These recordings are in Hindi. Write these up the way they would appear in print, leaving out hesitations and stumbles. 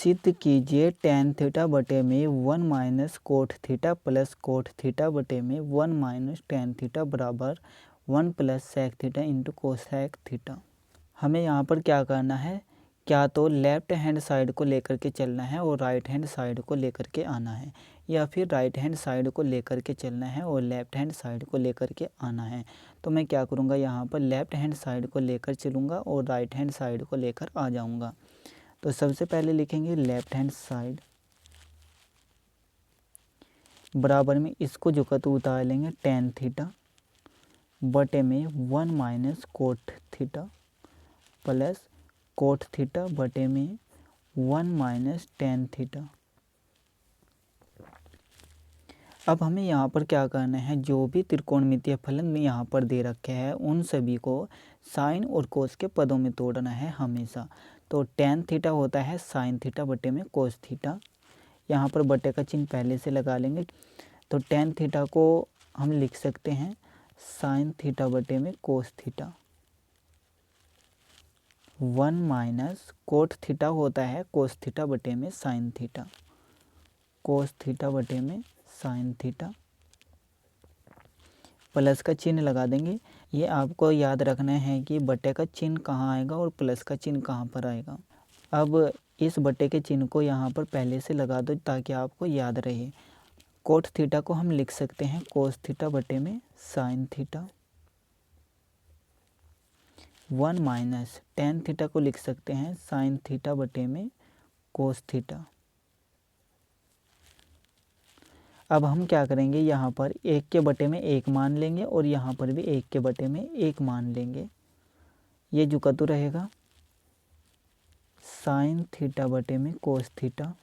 सिद्ध कीजिए tan थीटा बटे में 1 minus cot theta plus cot theta बटे में 1 माइनस tan थीटा बराबर 1 plus sec theta into cosec theta. हमें यहाँ पर क्या करना है, क्या तो लेफ्ट हैंड साइड को लेकर के चलना है और राइट हैंड साइड को लेकर के आना है, या फिर राइट हैंड साइड को लेकर के चलना है और लेफ्ट हैंड साइड को लेकर के आना है। तो मैं क्या करूँगा, यहाँ पर लेफ्ट हैंड साइड को लेकर चलूँगा और राइट हैंड साइड को लेकर आ जाऊँगा। तो सबसे पहले लिखेंगे लेफ्ट हैंड साइड बराबर में इसको जो का तो उतार लेंगे tan थीटा बटे में 1 minus cot theta plus cot theta बटे में 1 माइनस tan थीटा। अब हमें यहाँ पर क्या करना है, जो भी त्रिकोणमितीय फलन यहाँ पर दे रखे हैं उन सभी को साइन और कोस के पदों में तोड़ना है हमेशा। तो tan थीटा होता है साइन थीटा बटे में कोस थीटा, यहाँ पर बटे का चिन्ह पहले से लगा लेंगे। तो tan थीटा को हम लिख सकते हैं साइन थीटा बटे में cos theta. 1 minus cot theta होता है कोस थीटा बटे में साइन थीटा, कोस थीटा बटे में साइन थीटा, प्लस का चिन्ह लगा देंगे। ये आपको याद रखना है कि बटे का चिन्ह कहाँ आएगा और प्लस का चिन्ह कहाँ पर आएगा। अब इस बटे के चिन्ह को यहाँ पर पहले से लगा दो ताकि आपको याद रहे। कोट थीटा को हम लिख सकते हैं कोस थीटा बटे में sine theta. 1 minus tan theta को लिख सकते हैं साइन थीटा बटे में कोस थीटा। अब हम क्या करेंगे, यहाँ पर 1 के बटे में 1 मान लेंगे और यहाँ पर भी 1 के बटे में 1 मान लेंगे। ये जो कद्दू रहेगा साइन थीटा बटे में कोस थीटा।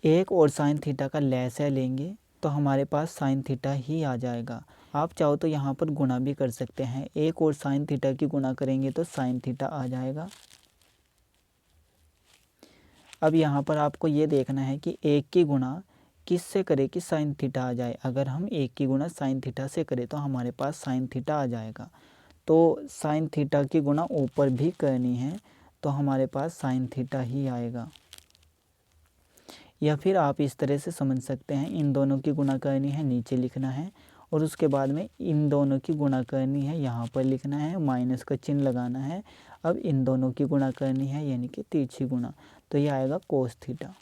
1 और साइन थीटा का लसाअ लेंगे तो हमारे पास साइन थीटा ही आ जाएगा। आप चाहो तो यहाँ पर गुणा भी कर सकते हैं, 1 और साइन थीटा की गुणा करेंगे तो साइन थीटा आ जाएगा। अब यहाँ पर आपको ये देखना है कि 1 की गुणा किससे करें कि साइन थीटा आ जाए। अगर हम 1 की गुणा साइन थीटा से करें तो हमारे पास साइन थीटा आ जाएगा। तो साइन थीटा की गुणा ऊपर भी करनी है तो हमारे पास साइन थीटा ही आएगा। या फिर आप इस तरह से समझ सकते हैं, इन दोनों की गुणा करनी है नीचे लिखना है और उसके बाद में इन दोनों की गुणा करनी है यहाँ पर लिखना है, माइनस का चिन्ह लगाना है। अब इन दोनों की गुणा करनी है यानी कि तिरछी गुणा, तो ये आएगा कोस थीटा।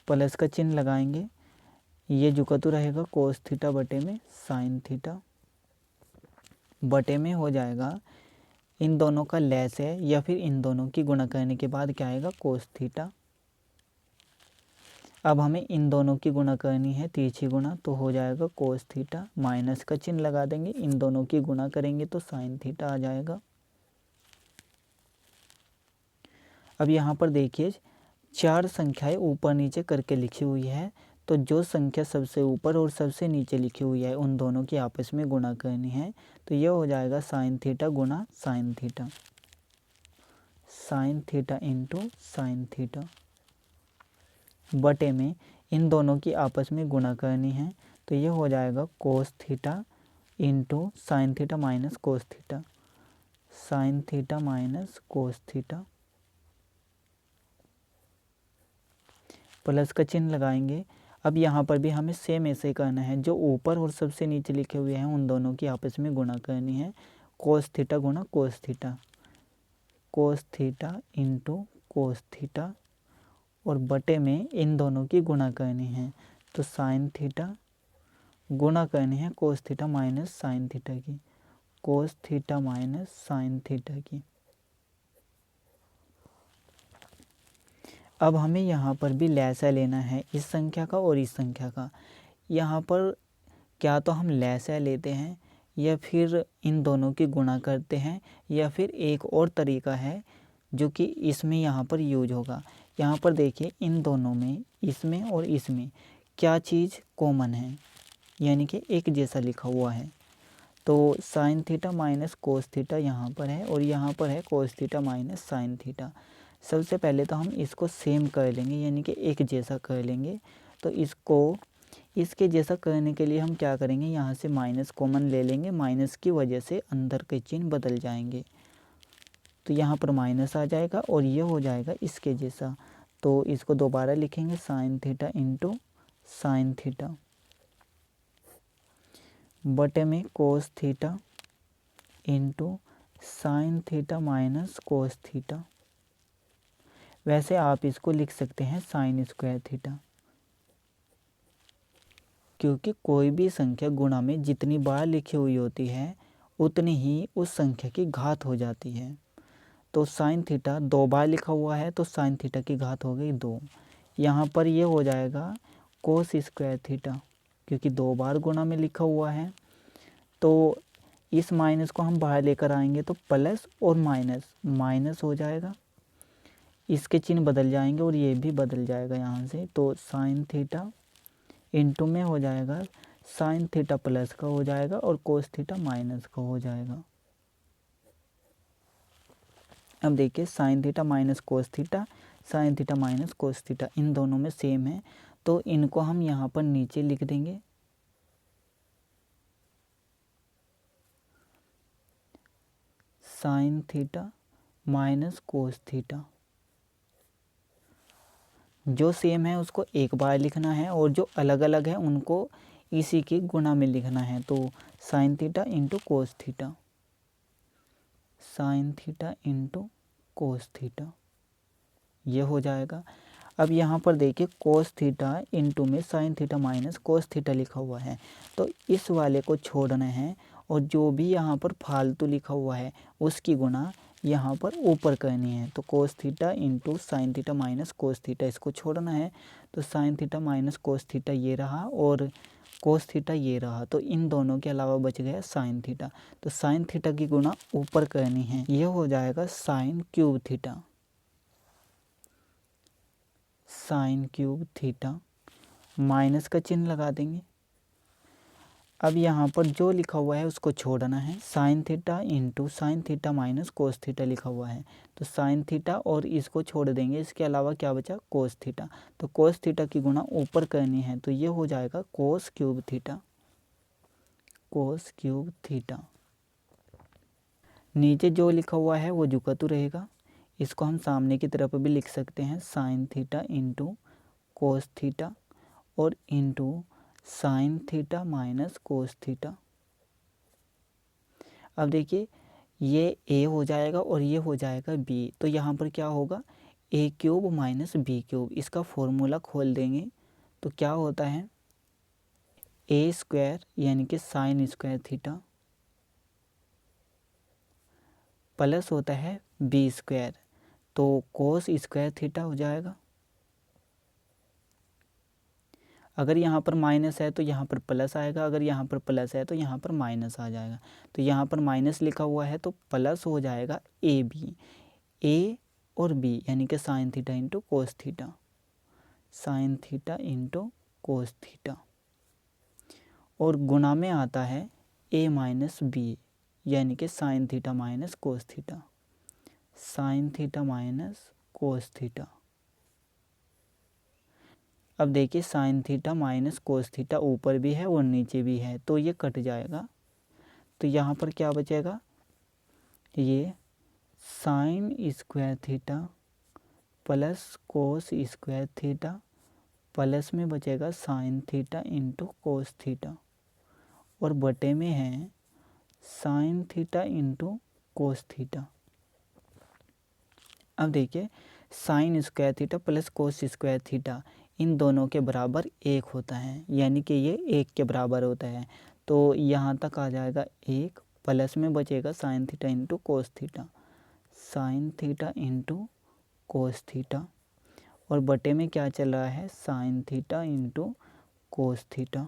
प्लस का चिन्ह लगाएंगे, ये जुकतु रहेगा कोस थीटा बटे में साइन थीटा बटे में हो जाएगा इन दोनों का लसाअ या फिर इन दोनों की गुणा करने के बाद क्या आएगा कोस थीटा। अब हमें इन दोनों की गुणा करनी है तिरछी गुणा, तो हो जाएगा कोस थीटा, माइनस का चिन्ह लगा देंगे, इन दोनों की गुणा करेंगे तो साइन थीटा आ जाएगा। अब यहाँ पर देखिए 4 संख्याएं ऊपर नीचे करके लिखी हुई है, तो जो संख्या सबसे ऊपर और सबसे नीचे लिखी हुई है उन दोनों की आपस में गुणा करनी है। तो यह हो जाएगा साइन थीटा गुणा sine theta, sine theta into sine theta बटे में इन दोनों की आपस में गुणा करनी है। तो यह हो जाएगा cos theta into sine theta minus cos theta, sine theta minus cos theta, plus का चिन्ह लगाएंगे। अब यहाँ पर भी हमें सेम ऐसे ही करना है, जो ऊपर और सबसे नीचे लिखे हुए हैं उन दोनों की आपस में गुणा करनी है। कोस थीटा गुणा cos theta, cos theta into cos theta और बटे में इन दोनों की गुणा करनी है। तो साइन थीटा गुणा करनी है cos theta minus sine theta की, cos theta minus sine theta की। अब हमें यहाँ पर भी लसाअ लेना है इस संख्या का और इस संख्या का। यहाँ पर क्या तो हम लसाअ लेते हैं या फिर इन दोनों की गुणा करते हैं, या फिर एक और तरीका है जो कि इसमें यहाँ पर यूज होगा। यहाँ पर देखिए इन दोनों में, इसमें और इसमें क्या चीज़ कॉमन है, यानी कि एक जैसा लिखा हुआ है। तो sign theta minus cos theta यहाँ पर है और यहाँ पर है cos theta minus sine theta. सबसे पहले तो हम इसको सेम कर लेंगे यानी कि एक जैसा कर लेंगे। तो इसको इसके जैसा करने के लिए हम क्या करेंगे, यहाँ से माइनस कॉमन ले लेंगे, माइनस की वजह से अंदर के चिन्ह बदल जाएंगे। तो यहाँ पर माइनस आ जाएगा और ये हो जाएगा इसके जैसा। तो इसको दोबारा लिखेंगे sign theta into sine theta बटे में cos theta into sine theta minus cos theta. वैसे आप इसको लिख सकते हैं साइन स्क्वायर थीटा, क्योंकि कोई भी संख्या गुणा में जितनी बार लिखी हुई होती है उतनी ही उस संख्या की घात हो जाती है। तो साइन थीटा 2 बार लिखा हुआ है तो साइन थीटा की घात हो गई 2। यहाँ पर ये हो जाएगा कोस स्क्वायर थीटा, क्योंकि 2 बार गुणा में लिखा हुआ है। तो इस माइनस को हम बाहर लेकर आएंगे तो प्लस और माइनस माइनस हो जाएगा, इसके चिन्ह बदल जाएंगे और ये भी बदल जाएगा यहाँ से। तो साइन थीटा इंटू में हो जाएगा साइन थीटा प्लस का हो जाएगा और कोस थीटा माइनस का हो जाएगा। अब देखिए sine theta minus cos theta, sine theta minus cos theta इन दोनों में सेम है, तो इनको हम यहाँ पर नीचे लिख देंगे। Sign theta minus cos theta, जो सेम है उसको एक बार लिखना है और जो अलग अलग है उनको इसी के गुणा में लिखना है। तो sign theta into cos theta, sine theta into cos theta ये हो जाएगा। अब यहाँ पर देखिए कोस थीटा इंटू में sign theta minus cos theta लिखा हुआ है, तो इस वाले को छोड़ना है और जो भी यहाँ पर फालतू लिखा हुआ है उसकी गुणा यहाँ पर ऊपर करनी है। तो cos theta into sine theta minus cos theta इसको छोड़ना है, तो sign theta minus cos theta ये रहा और कोस थीटा ये रहा, तो इन दोनों के अलावा बच गया साइन थीटा। तो साइन थीटा की गुणा ऊपर करनी है, ये हो जाएगा sine cube theta, sine cube theta minus का चिन्ह लगा देंगे। अब यहाँ पर जो लिखा हुआ है उसको छोड़ना है, sine theta into sine theta minus cos theta लिखा हुआ है, तो साइन थीटा और इसको छोड़ देंगे, इसके अलावा क्या बचा कोस थीटा। तो कोस थीटा की गुणा ऊपर करनी है, तो ये हो जाएगा cos cube theta, cos cube theta. नीचे जो लिखा हुआ है वो झुका तो रहेगा, इसको हम सामने की तरफ भी लिख सकते हैं, sine theta into cos theta और into sine theta minus cos theta. अब देखिए ये a हो जाएगा और ये हो जाएगा b, तो यहाँ पर क्या होगा a cube minus b cube, इसका फॉर्मूला खोल देंगे तो क्या होता है a स्क्वायर यानी कि साइन स्क्वायर थीटा प्लस होता है b स्क्वायर, तो कोस स्क्वायर थीटा हो जाएगा। अगर यहाँ पर माइनस है तो यहाँ पर प्लस आएगा, अगर यहाँ पर प्लस है तो यहाँ पर माइनस आ जाएगा। तो यहाँ पर माइनस लिखा हुआ है तो प्लस हो जाएगा ए बी, ए और बी यानी कि sign theta into cos theta, sine theta into cos theta, और गुणा में आता है ए माइनस बी यानी कि sign theta minus cos theta, sine theta minus cos theta. अब देखिए sine theta minus cos theta ऊपर भी है और नीचे भी है, तो ये कट जाएगा। तो यहाँ पर क्या बचेगा, ये sine square theta plus cos square theta plus में बचेगा sine theta into cos theta और बटे में है sine theta into cos theta. अब देखिए sine square theta plus cos square theta इन दोनों के बराबर 1 होता है, यानी कि ये 1 के बराबर होता है। तो यहाँ तक आ जाएगा 1 प्लस में बचेगा sine theta into cos theta, sine theta into cos theta और बटे में क्या चल रहा है sine theta into cos theta.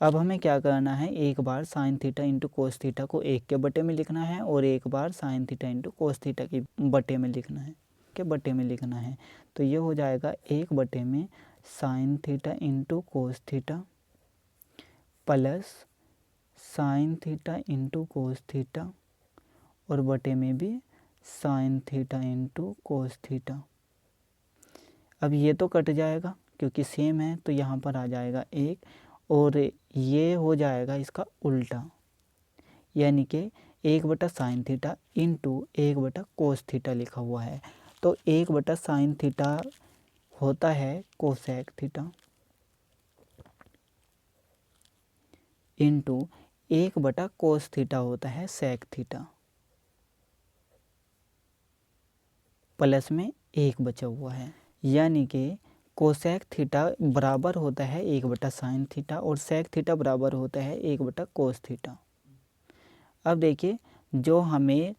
अब हमें क्या करना है, एक बार sine theta into cos theta को 1 के बटे में लिखना है और एक बार sine theta into cos theta के बटे में लिखना है, के बटे में लिखना है। तो ये हो जाएगा 1 बटे में sign theta into cos theta plus sign theta into cos theta और बटे में भी sign theta into cos theta. अब ये तो कट जाएगा क्योंकि सेम है, तो यहाँ पर आ जाएगा 1 और ये हो जाएगा इसका उल्टा, यानी कि 1 बटा साइन थीटा इंटू 1 बटा कोस थीटा लिखा हुआ है। तो 1 बटा साइन थीटा होता है कोसेक थीटा इंटू 1 बटा कोस थीटा होता है सेक थीटा, प्लस में 1 बचा हुआ है। यानी कि कोसेक थीटा बराबर होता है 1 बटा साइन थीटा और सेक थीटा बराबर होता है 1 बटा कोस थीटा। अब देखिए, जो हमें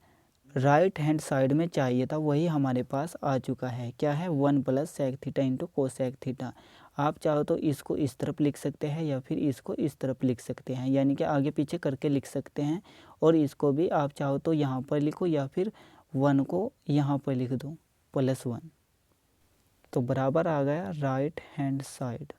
राइट हैंड साइड में चाहिए था वही हमारे पास आ चुका है। क्या है? 1 plus sec theta into cosec theta. आप चाहो तो इसको इस तरफ लिख सकते हैं या फिर इसको इस तरफ लिख सकते हैं, यानी कि आगे पीछे करके लिख सकते हैं। और इसको भी आप चाहो तो यहाँ पर लिखो या फिर 1 को यहाँ पर लिख दो +1। तो बराबर आ गया राइट हैंड साइड।